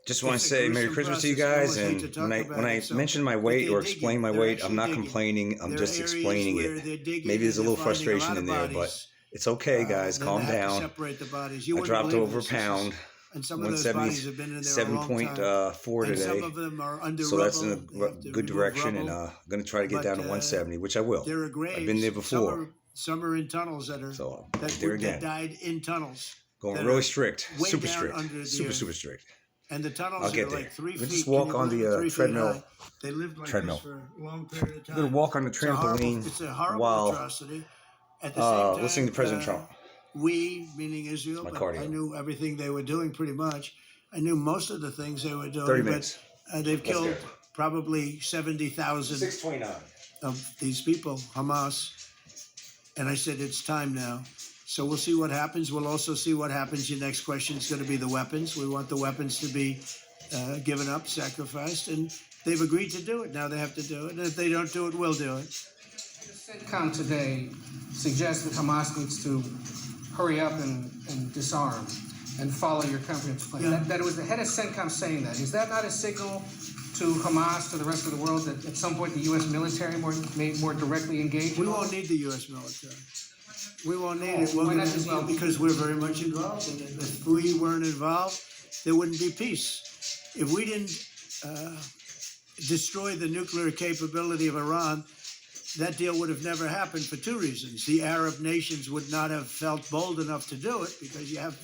Just want to say Merry Christmas to you guys, and when I mention my weight or explain my weight, I'm not complaining, I'm just explaining it. Maybe there's a little frustration in there, but it's okay, guys, calm down. I dropped over a pound, and some of those bodies have been in there a long time. 7.4 today, some of them are under so that's in rubble. a good direction, and I'm going to try to get down to 170, which I will. There are graves. I've been there before. Some are in tunnels that died in tunnels. Going really strict, super strict, super strict. And the tunnels are like 3 feet. Just walk on the treadmill. They lived like this for a long period of time. I'm going to walk on the trampoline while atrocity. At the same time, listening to President Trump. We, meaning Israel, but I knew everything they were doing pretty much. I knew most of the things they were doing. 30 minutes. But they've killed probably 70,000 of these people, Hamas. And I said, it's time now. So we'll see what happens. We'll also see what happens. Your next question is going to be the weapons. We want the weapons to be given up, sacrificed, and they've agreed to do it. Now they have to do it. And if they don't do it, we'll do it. The CENTCOM today suggests that Hamas needs to hurry up and disarm and follow your comprehensive plan. Yeah. That it was the head of CENTCOM saying that. Is that not a signal to Hamas, to the rest of the world, that at some point the U.S. military may more directly engage? We won't need the U.S. military. We won't need it. We're gonna need because we're very much involved in it. If we weren't involved, there wouldn't be peace. If we didn't destroy the nuclear capability of Iran, that deal would have never happened for two reasons. The Arab nations would not have felt bold enough to do it because you have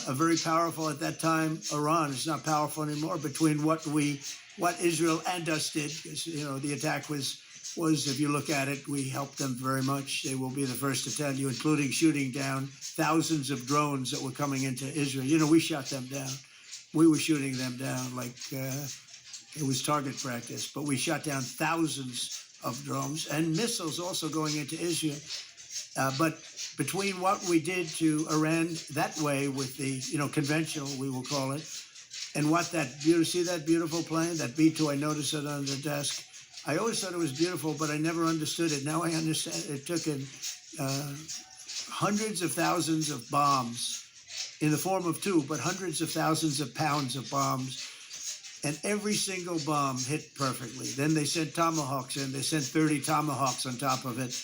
a very powerful, at that time, Iran is not powerful anymore, between what Israel and us did. Because, the attack was, if you look at it, we helped them very much. They will be the first to tell you, including shooting down thousands of drones that were coming into Israel. We shot them down. We were shooting them down like it was target practice, but we shot down thousands of drones and missiles also going into Israel. But between what we did to Iran that way with the, conventional, we will call it, and what you see that beautiful plane, that B-2, I noticed it on the desk. I always thought it was beautiful, but I never understood it. Now I understand. It took in hundreds of thousands of bombs in the form of two, but hundreds of thousands of pounds of bombs. And every single bomb hit perfectly. Then they sent Tomahawks in. They sent 30 Tomahawks on top of it.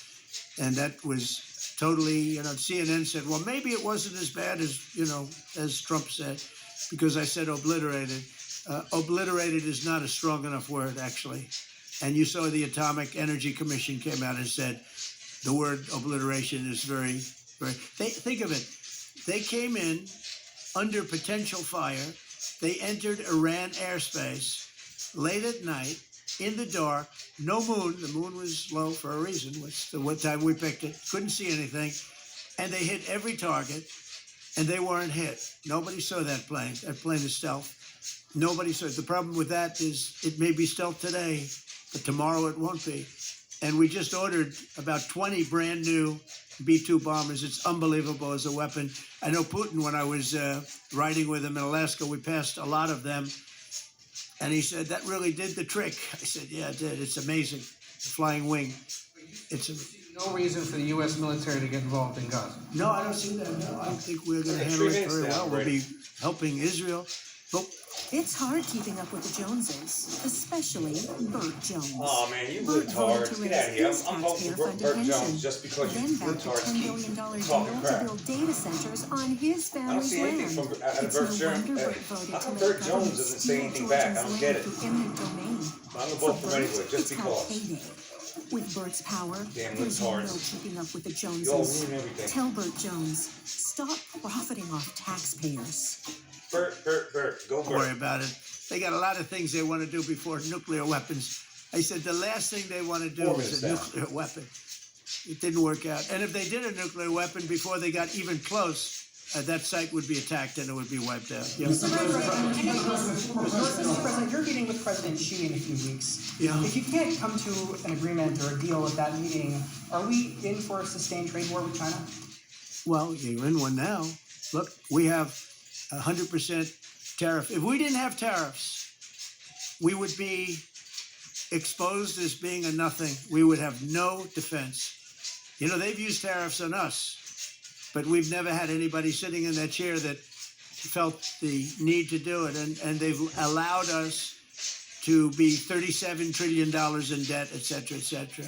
And that was totally, CNN said, well, maybe it wasn't as bad as Trump said, because I said obliterated. Obliterated is not a strong enough word, actually. And you saw the Atomic Energy Commission came out and said the word obliteration is very, very... Think of it. They came in under potential fire. They entered Iran airspace late at night, in the dark, no moon. The moon was low for a reason. What time we picked it. Couldn't see anything. And they hit every target, and they weren't hit. Nobody saw that plane. That plane is stealth. Nobody saw it. The problem with that is it may be stealth today, but tomorrow it won't be. And we just ordered about 20 brand new B-2 bombers. It's unbelievable as a weapon. I know Putin, when I was riding with him in Alaska, we passed a lot of them. And he said, that really did the trick. I said, yeah, it did. It's amazing. The flying wing. No reason for the U.S. military to get involved in Gaza. No, I don't see that. No, I think we're going to handle it very well. We'll be helping Israel. But it's hard keeping up with the Joneses, especially Burt Jones. Oh man, you lived hard. Get out of here. I'm voting for Burt Jones just because you lived hard. Then backed a $10 billion deal to build data centers on his family's land. I don't see anything from out of Burt Jones. How come Burt Jones doesn't say anything back? I don't get it. I'm going to vote for him anyway, just because. With Burt's power, there's no keeping up with the Joneses. You'll ruin everything. Tell Burt Jones, stop profiting off taxpayers. Burt, go Burt. Don't worry about it. They got a lot of things they want to do before nuclear weapons. I said the last thing they want to do is a nuclear weapon. It didn't work out. And if they did a nuclear weapon before they got even close, that site would be attacked and it would be wiped out. Yeah. Mr. President, you're meeting with President Xi in a few weeks. Yeah. If you can't come to an agreement or a deal at that meeting, are we in for a sustained trade war with China? Well, you're in one now. Look, we have 100% tariff. If we didn't have tariffs, we would be exposed as being a nothing. We would have no defense. They've used tariffs on us, but we've never had anybody sitting in that chair that felt the need to do it, and they've allowed us to be $37 trillion in debt, et cetera, et cetera.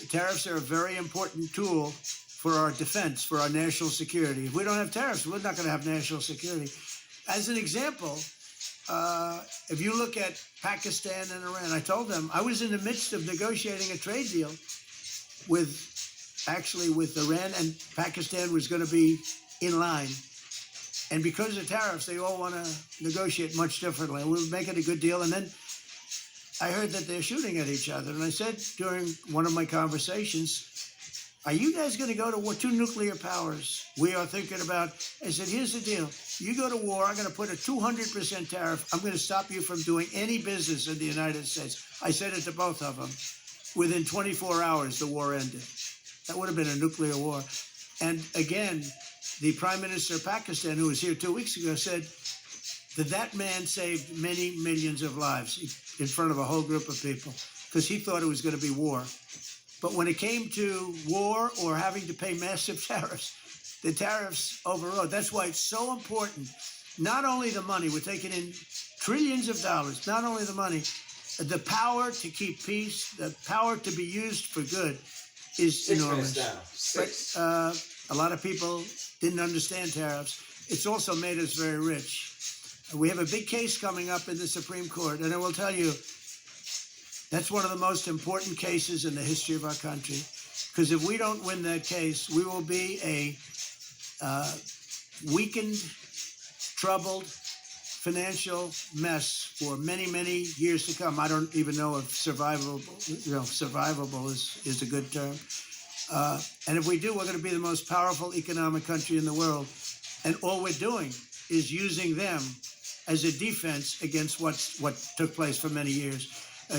Tariffs are a very important tool for our defense, for our national security. If we don't have tariffs, we're not going to have national security. As an example, if you look at Pakistan and Iran, I told them I was in the midst of negotiating a trade deal with Iran, and Pakistan was going to be in line. And because of tariffs, they all want to negotiate much differently. We'll make it a good deal. And then I heard that they're shooting at each other. And I said during one of my conversations, are you guys going to go to war? 2 nuclear powers. We are thinking about, I said, here's the deal. You go to war, I'm going to put a 200% tariff. I'm going to stop you from doing any business in the United States. I said it to both of them. Within 24 hours, the war ended. That would have been a nuclear war. And again, the Prime Minister of Pakistan, who was here 2 weeks ago, said that man saved many millions of lives in front of a whole group of people because he thought it was going to be war. But when it came to war or having to pay massive tariffs, the tariffs overrode. That's why it's so important. Not only the money, we're taking in trillions of dollars, not only the money, the power to keep peace, the power to be used for good is enormous. But a lot of people didn't understand tariffs. It's also made us very rich. We have a big case coming up in the Supreme Court, and I will tell you, that's one of the most important cases in the history of our country, because if we don't win that case, we will be a weakened, troubled, financial mess for many, many years to come. I don't even know if survivable is a good term. And if we do, we're going to be the most powerful economic country in the world. And all we're doing is using them as a defense against what took place for many years.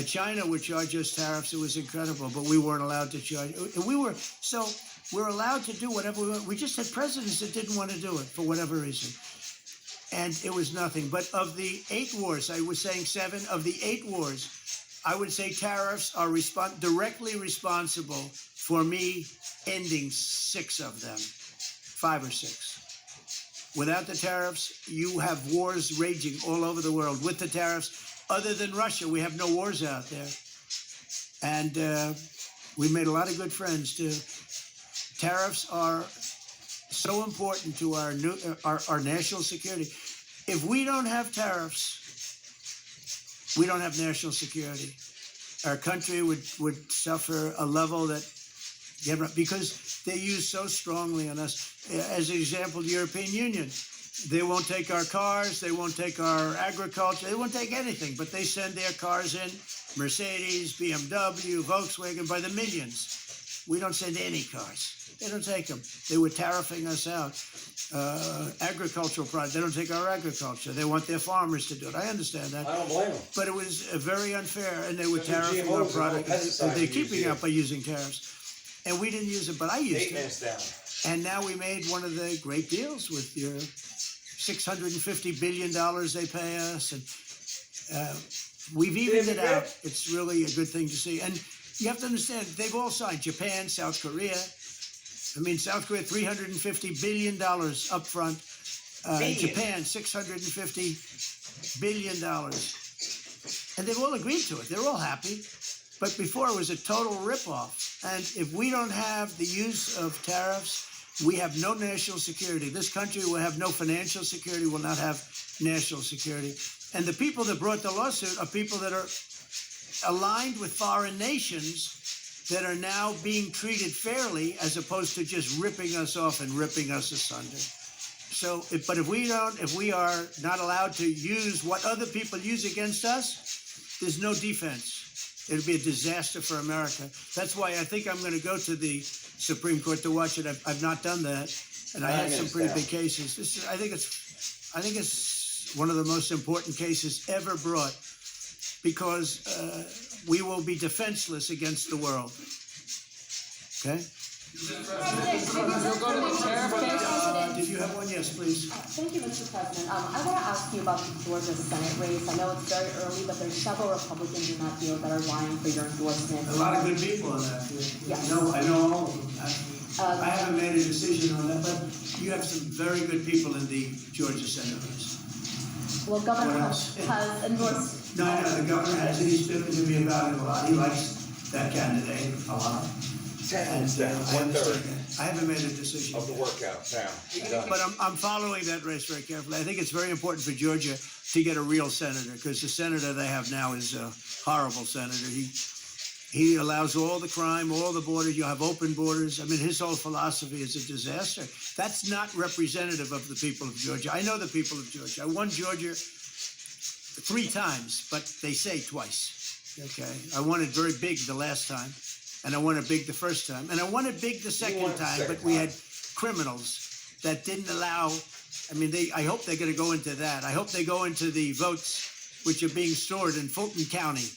China would charge us tariffs. It was incredible, but we weren't allowed to charge. We're allowed to do whatever we want. We just had presidents that didn't want to do it for whatever reason. And it was nothing. But of the 8 wars, I was saying 7, of the 8 wars, I would say tariffs are directly responsible for me ending 6 of them, 5 or 6. Without the tariffs, you have wars raging all over the world. With the tariffs, other than Russia, we have no wars out there. And we made a lot of good friends, too. Tariffs are so important to our national security. If we don't have tariffs, we don't have national security. Our country would suffer a level that, because they use so strongly on us. As an example, the European Union, they won't take our cars, they won't take our agriculture, they won't take anything, but they send their cars in, Mercedes, BMW, Volkswagen, by the millions. We don't send any cars. They don't take them. They were tariffing us out. Agricultural products, they don't take our agriculture. They want their farmers to do it. I understand that. I don't blame them. But it was very unfair, and they were tariffing our products. They're keeping up by using tariffs. And we didn't use it, but I used it. And now we made one of the great deals with your $650 billion they pay us. And we've evened it out. It's really a good thing to see. And you have to understand, they've all signed. Japan, South Korea. South Korea, $350 billion up front. Japan, $650 billion. And they've all agreed to it. They're all happy. But before, it was a total ripoff. And if we don't have the use of tariffs, we have no national security. This country will have no financial security, will not have national security. And the people that brought the lawsuit are people that are aligned with foreign nations that are now being treated fairly, as opposed to just ripping us off and ripping us asunder. So, but if we are not allowed to use what other people use against us, there's no defense. It'll be a disaster for America. That's why I think I'm going to go to the Supreme Court to watch it. I've not done that, and I had some pretty big cases. I think it's one of the most important cases ever brought, because we will be defenseless against the world. Okay? Did you have one? Yes, please. Thank you, Mr. President. I want to ask you about the Georgia Senate race. I know it's very early, but there's several Republicans in that field that are vying for your endorsement. A lot of good people in that field. Yes. I know all of them. I haven't made a decision on that, but You have some very good people in the Georgia Senate race. Well, Governor What has else? endorsed. No, I know, the governor has, he's spoken to me about it a lot. He likes that candidate a lot. And I understand that. I haven't made a decision. Of the workout, now. But I'm following that race very carefully. I think it's very important for Georgia to get a real senator, because the senator they have now is a horrible senator. He allows all the crime, all the borders. You have open borders. I mean, his whole philosophy is a disaster. That's not representative of the people of Georgia. I know the people of Georgia. I won Georgia 3 times, but they say twice. Okay, I won it very big the last time, and I won it big the first time, and I won it big the second time. But we had criminals that didn't allow. I mean, I hope they're going to go into that. I hope they go into the votes which are being stored in Fulton County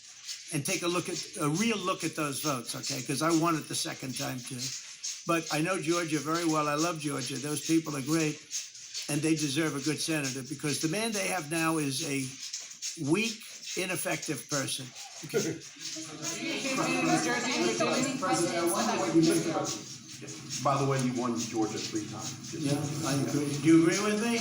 and take a real look at those votes, okay? Because I won it the second time too. But I know Georgia very well. I love Georgia. Those people are great, and they deserve a good senator, because the man they have now is a weak, ineffective person. By the way, you won Georgia 3 times. Yeah, I agree. Do you agree with me?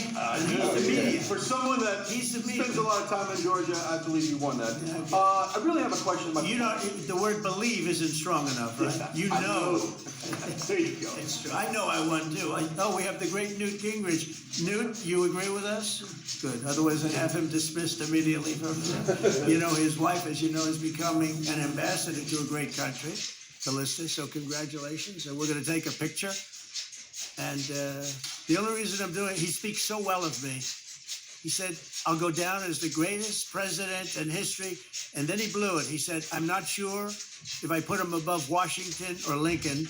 For someone that spends a lot of time in Georgia, I believe you won that. I really have a question about. You know, the word "believe" isn't strong enough, right? You know. There you go. It's true. I know I won too. We have the great Newt Gingrich. Newt, you agree with us? Good. Otherwise, I'd have him dismissed immediately from there. You know, his wife, as you know, is becoming an ambassador to a great country, Calista. So congratulations. And we're going to take a picture. And the only reason I'm doing it, he speaks so well of me. He said, I'll go down as the greatest president in history. And then he blew it. He said, I'm not sure if I put him above Washington or Lincoln.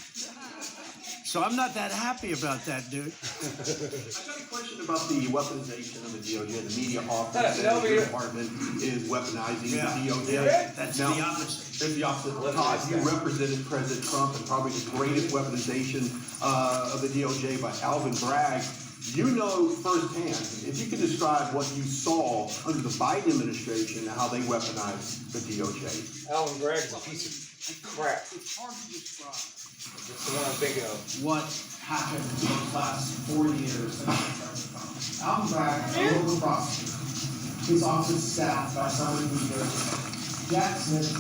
So I'm not that happy about that, dude. I got a question about the weaponization of the DOJ. The media office and the department is weaponizing the DOJ. Yeah, that's the opposite. It's the opposite. Todd, you represented President Trump and probably the greatest weaponization of the DOJ by Alvin Bragg. You know firsthand, if you could describe what you saw under the Biden administration and how they weaponized the DOJ. Alvin Bragg is a piece of crap. It's hard to describe. That's the one I'm thinking of. What happened in those last 4 years since I started Congress. Alvin Bragg, a local prosecutor, his office is staffed by somebody from New Jersey. Jack Smith,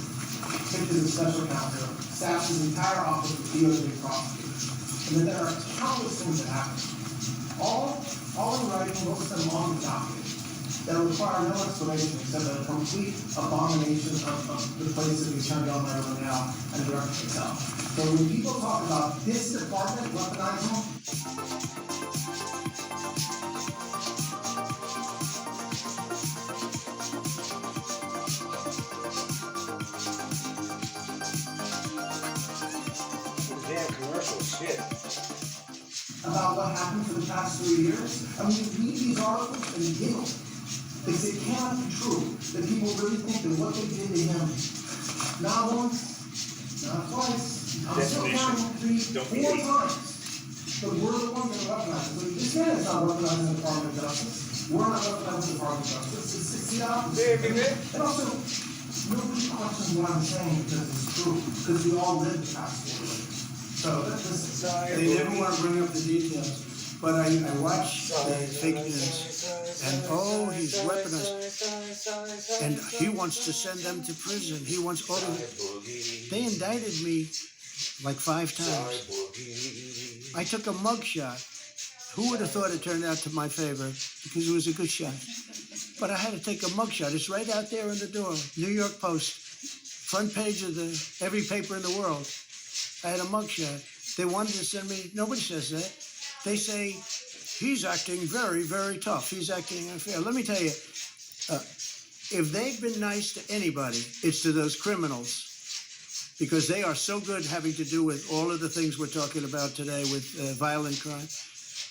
picked as a special counsel, staffs his entire office with DOJ prosecutors. And then there are countless things that happen. All in writing, most of them on the document, that require no explanation except a complete abomination of the place that we turned on right now and the director itself. So when people talk about this department weaponizing, Damn commercial shit. about what happened for the past 3 years, I mean, you read these articles and you giggle. Because it cannot be true that people really think that what they did to him, not once, not twice, I'm still counting 3, 4 times, but we're the ones that are weaponizing. So this man is not weaponizing the Department of Justice. We're not weaponizing the Department of Justice. It's the opposite. And also, nobody questions what I'm saying because it's true, because we all lived the past 4 years. So that's They never want to bring up the details. But I watch the fake news, and he's weaponized, and he wants to send them to prison. He wants all of it. They indicted me like 5 times. I took a mug shot. Who would have thought it turned out to my favor? Because it was a good shot. But I had to take a mug shot. It's right out there in the door. New York Post, front page of every paper in the world. I had a mug shot. They wanted to send me. Nobody says that. They say, he's acting very, very tough. He's acting unfair. Let me tell you, if they've been nice to anybody, it's to those criminals, because they are so good having to do with all of the things we're talking about today with violent crime.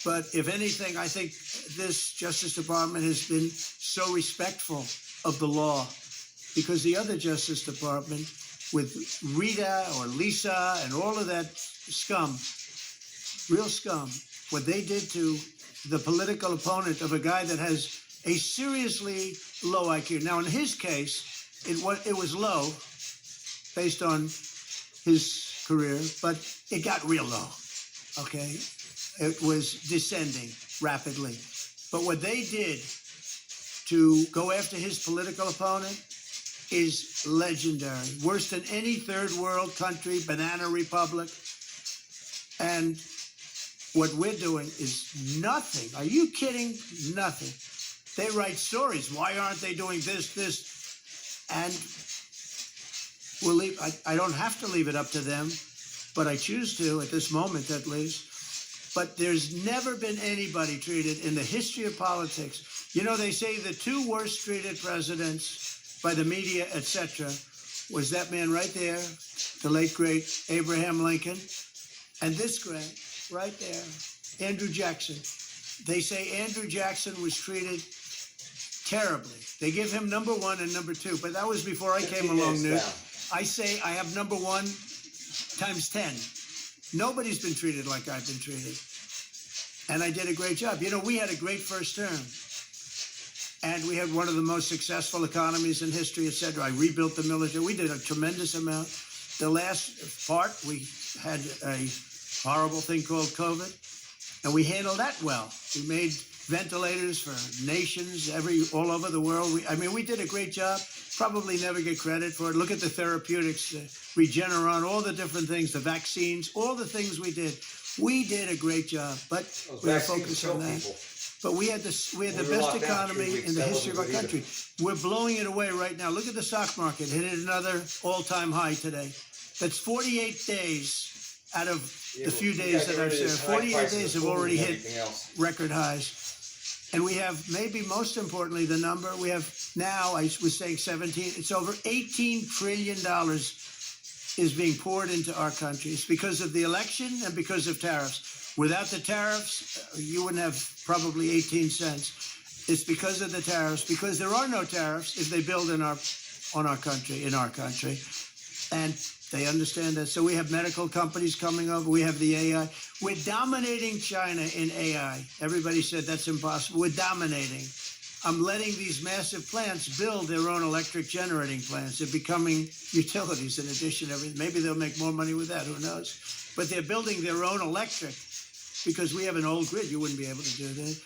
But if anything, I think this Justice Department has been so respectful of the law, because the other Justice Department with Rita or Lisa and all of that scum, real scum, what they did to the political opponent of a guy that has a seriously low IQ. Now, in his case, it was low based on his career, but it got real low, okay? it was descending rapidly. But what they did to go after his political opponent is legendary. Worse than any third world country, banana republic. And what we're doing is nothing. Are you kidding? Nothing. They write stories. Why aren't they doing this? And we'll leave. I don't have to leave it up to them, but I choose to at this moment at least. But there's never been anybody treated in the history of politics. You know, they say the two worst treated presidents by the media, etc., was that man right there, the late, great Abraham Lincoln, and this guy right there, Andrew Jackson. They say Andrew Jackson was treated terribly. They give him number one and number two, but that was before I came along, Newt. I say I have number one times 10. Nobody's been treated like I've been treated. And I did a great job. You know, we had a great first term. And we had one of the most successful economies in history, etc. I rebuilt the military. We did a tremendous amount. The last part, we had a horrible thing called COVID, and we handled that well. We made ventilators for nations all over the world. We did a great job. Probably never get credit for it. Look at the therapeutics, Regeneron, all the different things, the vaccines, all the things we did. We did a great job, but we were focused on that. People. But we had the best economy in the history of our country. We're blowing it away right now. Look at the stock market. Hit another all-time high today. That's 48 days out of the few days that I've served. 48 days have already hit record highs. And we have, maybe most importantly, the number, we have now, I was saying 17, it's over $18 trillion is being poured into our country. It's because of the election and because of tariffs. Without the tariffs, you wouldn't have probably 18 cents. It's because of the tariffs, because there are no tariffs if they build in our country. And they understand that. So we have medical companies coming over. We have the AI. We're dominating China in AI. Everybody said that's impossible. We're dominating. I'm letting these massive plants build their own electric generating plants. They're becoming utilities in addition to everything. Maybe they'll make more money with that. Who knows? But they're building their own electric because we have an old grid. You wouldn't be able to do that.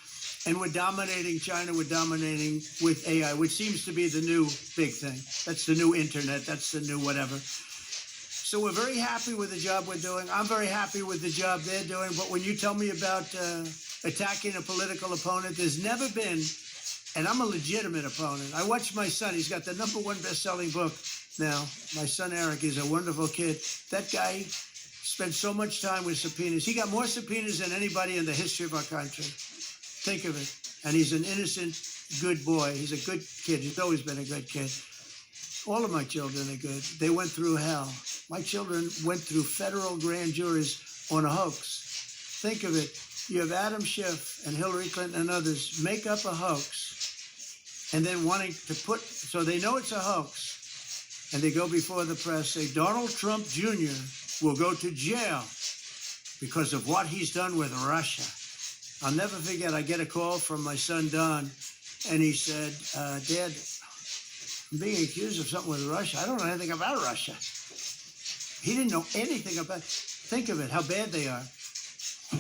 And we're dominating China. We're dominating with AI, which seems to be the new big thing. That's the new internet. That's the new whatever. So we're very happy with the job we're doing. I'm very happy with the job they're doing. But when you tell me about attacking a political opponent, there's never been, and I'm a legitimate opponent. I watched my son. He's got the #1 best-selling book now. My son, Eric, is a wonderful kid. That guy spent so much time with subpoenas. He got more subpoenas than anybody in the history of our country. Think of it. And he's an innocent, good boy. He's a good kid. He's always been a good kid. All of my children are good. They went through hell. My children went through federal grand juries on a hoax. Think of it. You have Adam Schiff and Hillary Clinton and others make up a hoax and then wanting to put, so they know it's a hoax, and they go before the press, say Donald Trump Jr. will go to jail because of what he's done with Russia. I'll never forget, I get a call from my son, Don, and he said, Dad, I'm being accused of something with Russia. I don't know anything about Russia. He didn't know anything about it. Think of it, how bad they are.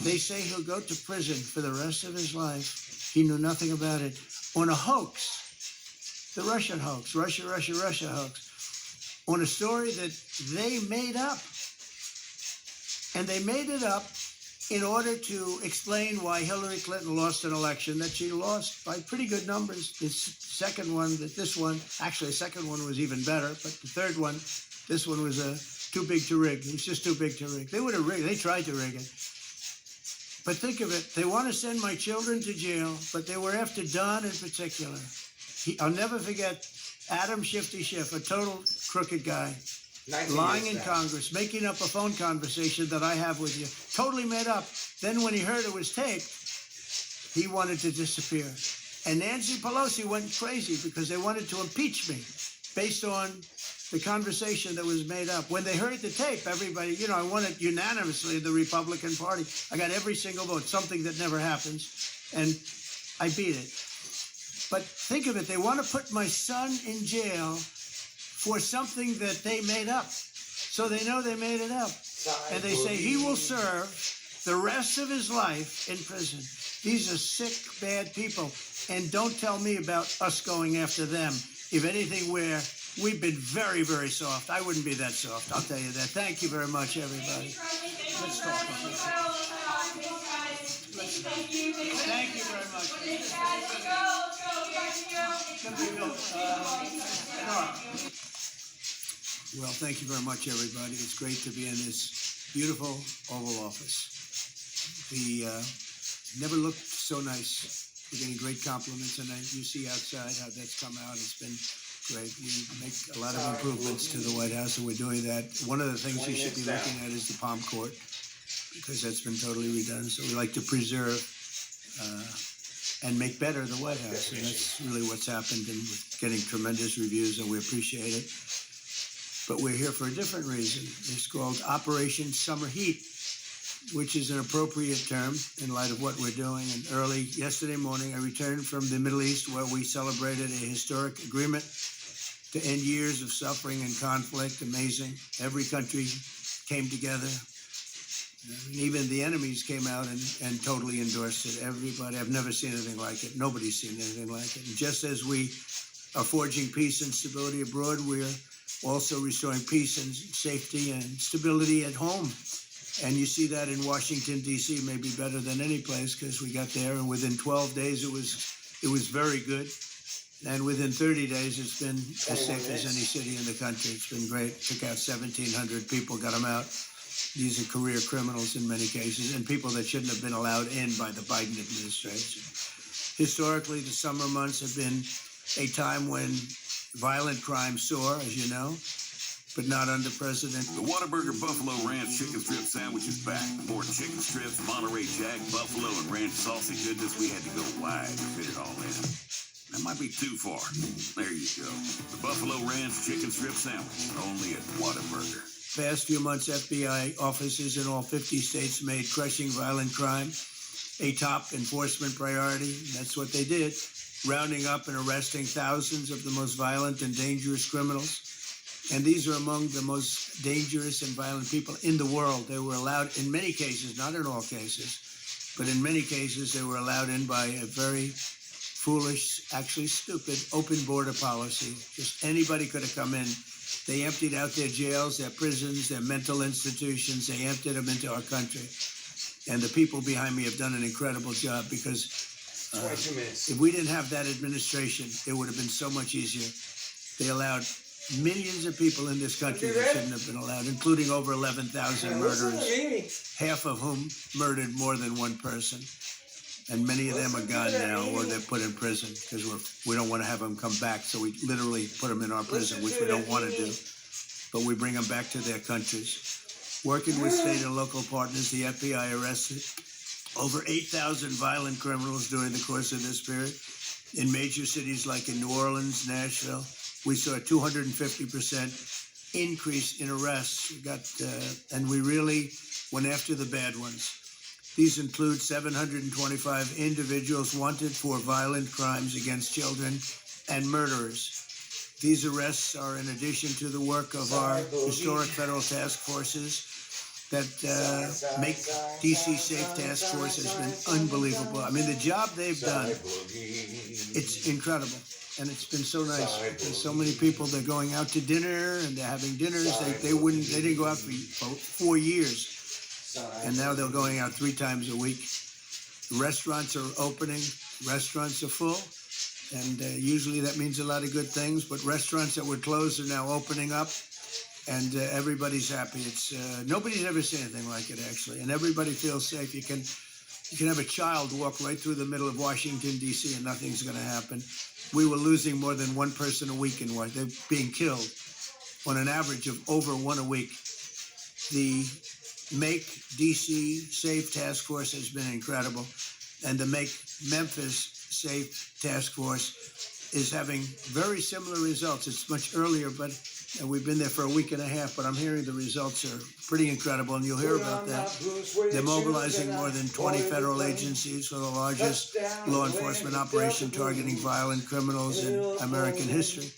They say he'll go to prison for the rest of his life. He knew nothing about it. On a hoax, the Russian hoax, Russia hoax, on a story that they made up. And they made it up in order to explain why Hillary Clinton lost an election that she lost by pretty good numbers. The second one, actually the second one was even better, but the third one, this one was too big to rig. It was just too big to rig. They would have rigged. They tried to rig it. But think of it. They want to send my children to jail, but they were after Don in particular. I'll never forget Adam Shifty Schiff, a total crooked guy, lying in Congress, making up a phone conversation that I have with you. Totally made up. Then when he heard it was taped, he wanted to disappear. And Nancy Pelosi went crazy because they wanted to impeach me based on the conversation that was made up. When they heard the tape, everybody, I won it unanimously in the Republican Party. I got every single vote, something that never happens, and I beat it. But think of it, they want to put my son in jail for something that they made up. So they know they made it up. And they say he will serve the rest of his life in prison. These are sick, bad people. And don't tell me about us going after them. If anything, we've been very, very soft. I wouldn't be that soft, I'll tell you that. Thank you very much, everybody. Let's talk. Thank you very much. Well, thank you very much, everybody. It's great to be in this beautiful Oval Office. We never looked so nice. We're getting great compliments, and you see outside how that's come out. It's been great. We make a lot of improvements to the White House, and we're doing that. One of the things you should be looking at is the Palm Court, because that's been totally redone. So we like to preserve and make better the White House, and that's really what's happened, and we're getting tremendous reviews, and we appreciate it. But we're here for a different reason. It's called Operation Summer Heat, which is an appropriate term in light of what we're doing. And early yesterday morning, I returned from the Middle East, where we celebrated a historic agreement to end years of suffering and conflict. Amazing. Every country came together. Even the enemies came out and totally endorsed it. Everybody, I've never seen anything like it. Nobody's seen anything like it. And just as we are forging peace and stability abroad, we're also restoring peace and safety and stability at home. And you see that in Washington, D.C., maybe better than any place, because we got there, and within 12 days it was very good. And within 30 days, it's been as safe as any city in the country. It's been great. Took out 1,700 people, got them out. These are career criminals in many cases, and people that shouldn't have been allowed in by the Biden administration. Historically, the summer months have been a time when violent crime soar, as you know, but not under President. The Whataburger Buffalo Ranch Chicken Strip Sandwich is back. More chicken strips, Monterey Jack, buffalo, and ranch saucy goodness. We had to go wide to fit it all in. That might be too far. There you go. The Buffalo Ranch Chicken Strip Sandwich, only at Whataburger. Past few months, FBI officers in all 50 states made crushing violent crime a top enforcement priority. That's what they did, rounding up and arresting thousands of the most violent and dangerous criminals. And these are among the most dangerous and violent people in the world. They were allowed, in many cases, not in all cases, but in many cases, they were allowed in by a very foolish, actually stupid, open border policy. Just anybody could have come in. They emptied out their jails, their prisons, their mental institutions. They emptied them into our country. And the people behind me have done an incredible job, because if we didn't have that administration, it would have been so much easier. They allowed millions of people in this country that shouldn't have been allowed, including over 11,000 murderers, half of whom murdered more than one person. And many of them are gone now, or they're put in prison, because we don't want to have them come back. So we literally put them in our prison, which we don't want to do. But we bring them back to their countries. Working with state and local partners, the FBI arrested over 8,000 violent criminals during the course of this period. In major cities like in New Orleans, Nashville, we saw a 250% increase in arrests. And we really went after the bad ones. These include 725 individuals wanted for violent crimes against children and murderers. These arrests are in addition to the work of our historic federal task forces that make DC Safe Task Force has been unbelievable. I mean, the job they've done, it's incredible. And it's been so nice. There's so many people, they're going out to dinner and they're having dinners. They didn't go out for 4 years. And now they're going out 3 times a week. Restaurants are opening. Restaurants are full. And usually that means a lot of good things. But restaurants that were closed are now opening up. And everybody's happy. It's nobody's ever seen anything like it, actually. And everybody feels safe. You can have a child walk right through the middle of Washington, D.C., and nothing's going to happen. We were losing more than one person a week in Washington. They're being killed on an average of over one a week. The Make DC Safe Task Force has been incredible. And the Make Memphis Safe Task Force is having very similar results. It's much earlier, but we've been there for a week and a half, but I'm hearing the results are pretty incredible, and you'll hear about that. They're mobilizing more than 20 federal agencies for the largest law enforcement operation targeting violent criminals in American history.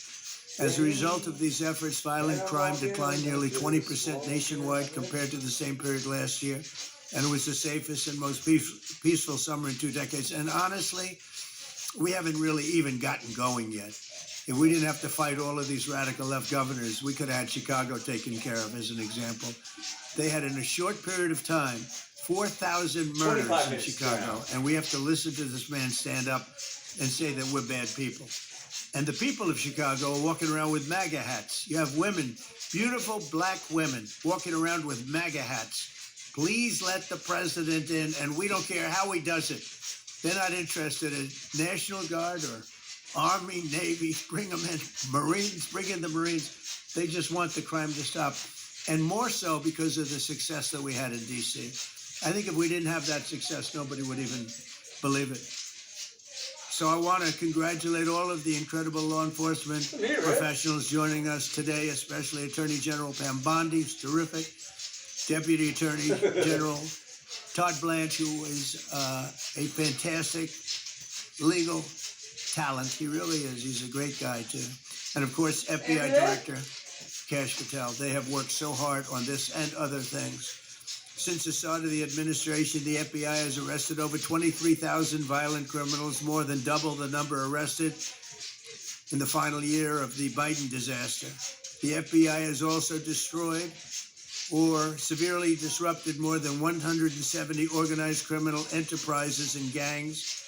As a result of these efforts, violent crime declined nearly 20% nationwide compared to the same period last year. and it was the safest and most peaceful summer in 2 decades. And honestly, we haven't really even gotten going yet. If we didn't have to fight all of these radical left governors, we could have had Chicago taken care of, as an example. They had, in a short period of time, 4,000 murders in Chicago, and we have to listen to this man stand up and say that we're bad people. And the people of Chicago are walking around with MAGA hats. You have women, beautiful black women, walking around with MAGA hats. Please let the president in, and we don't care how he does it. They're not interested in National Guard or Army, Navy, bring them in, Marines, bring in the Marines. They just want the crime to stop. And more so because of the success that we had in D.C. I think if we didn't have that success, nobody would even believe it. So I want to congratulate all of the incredible law enforcement professionals joining us today, especially Attorney General Pam Bondi, who's terrific, Deputy Attorney General Todd Blanche, who is a fantastic legal talent. He really is. He's a great guy, too. And, of course, FBI Director Kash Patel. They have worked so hard on this and other things. Since the start of the administration, the FBI has arrested over 23,000 violent criminals, more than double the number arrested in the final year of the Biden disaster. The FBI has also destroyed or severely disrupted more than 170 organized criminal enterprises and gangs,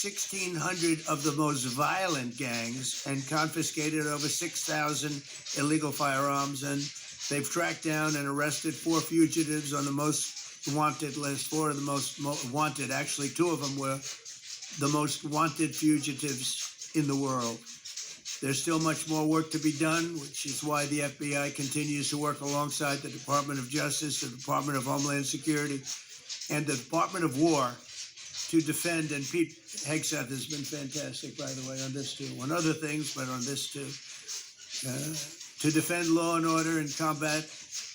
1,600 of the most violent gangs, and confiscated over 6,000 illegal firearms. And they've tracked down and arrested 4 fugitives on the most wanted list. 4 of the most wanted. Actually, 2 of them were the most wanted fugitives in the world. There's still much more work to be done, which is why the FBI continues to work alongside the Department of Justice, the Department of Homeland Security, and the Department of War to defend. And Pete Hegseth has been fantastic, by the way, on this too, on other things, but on this too. To defend law and order and combat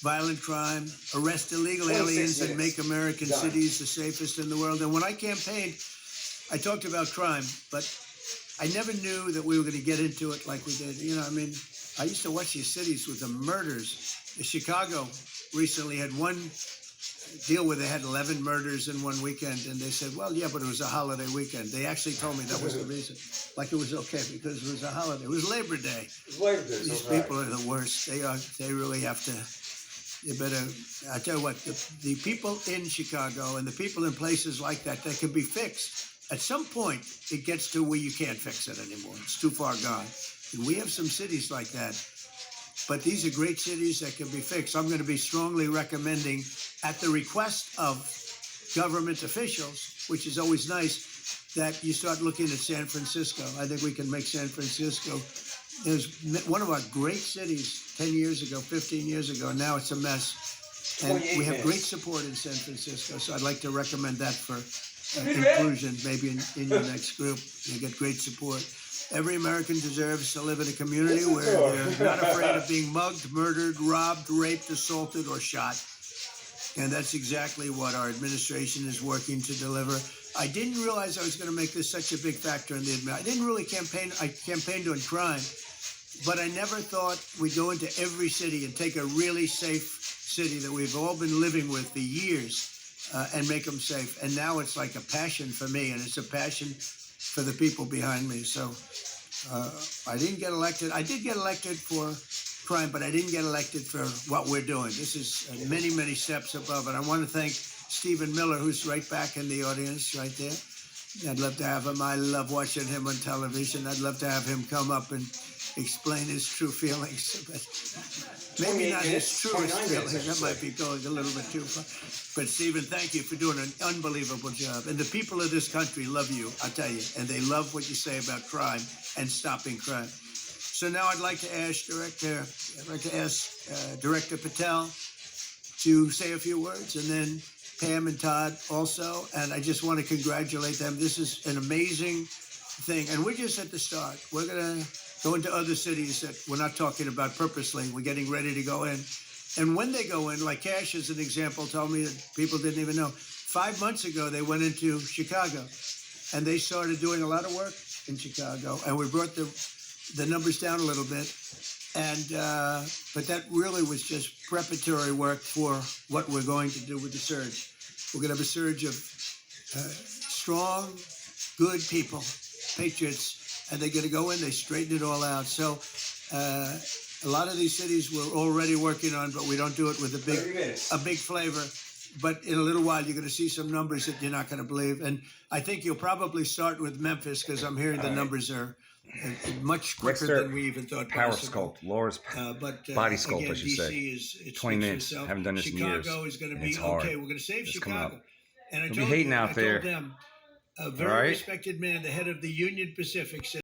violent crime, arrest illegal aliens, and make American cities the safest in the world. And when I campaigned, I talked about crime, but I never knew that we were going to get into it like we did. You know, I mean, I used to watch these cities with the murders. Chicago recently had one deal where they had 11 murders in one weekend, and they said, well, yeah, but it was a holiday weekend. They actually told me that was the reason. Like it was okay because it was a holiday. It was Labor Day. These people are the worst. They really have to. You better. I tell you what, the people in Chicago and the people in places like that can be fixed. At some point, it gets to where you can't fix it anymore. It's too far gone. And we have some cities like that. But these are great cities that can be fixed. I'm going to be strongly recommending, at the request of government officials, which is always nice, that you start looking at San Francisco. I think we can make San Francisco. There's one of our great cities 10 years ago, 15 years ago, and now it's a mess. And we have great support in San Francisco, so I'd like to recommend that for inclusion, maybe in your next group. You get great support. Every American deserves to live in a community where they're not afraid of being mugged, murdered, robbed, raped, assaulted, or shot. And that's exactly what our administration is working to deliver. I didn't realize I was going to make this such a big factor in the administration. I didn't really campaign. I campaigned on crime, but I never thought we'd go into every city and take a really safe city that we've all been living with for years and make them safe. And now it's like a passion for me, and it's a passion for the people behind me. So I didn't get elected. I did get elected for crime, but I didn't get elected for what we're doing. This is many, many steps above. And I want to thank Stephen Miller, who's right back in the audience right there. I'd love to have him. I love watching him on television. I'd love to have him come up and explain his true feelings. But maybe not his truest feelings. That might be going a little bit too far. But Stephen, thank you for doing an unbelievable job. And the people of this country love you, I'll tell you. And they love what you say about crime and stopping crime. So now I'd like to ask Director Patel to say a few words, and then Pam and Todd also. And I just want to congratulate them. This is an amazing thing. And we're just at the start. We're going to go into other cities that we're not talking about purposely. We're getting ready to go in. And when they go in, like Kash, as an example, told me that people didn't even know. 5 months ago, they went into Chicago, and they started doing a lot of work in Chicago. And we brought the numbers down a little bit. And but that really was just preparatory work for what we're going to do with the surge. We're going to have a surge of strong, good people, patriots, and they're going to go in, they straighten it all out. So a lot of these cities we're already working on, but we don't do it with a big flavor. But in a little while, you're going to see some numbers that you're not going to believe. And I think you'll probably start with Memphis because I'm hearing the numbers are much quicker than we even thought Power possible. sculpt, Laura's body sculpt, again, I should DC say. is 20 minutes. Haven't done this in years. Chicago is going to and be it's hard. okay. We're going to save It's coming Chicago. up. And I Don't told be hating you, out I there. told them, a All very right? respected man, the head of the Union Pacific, said,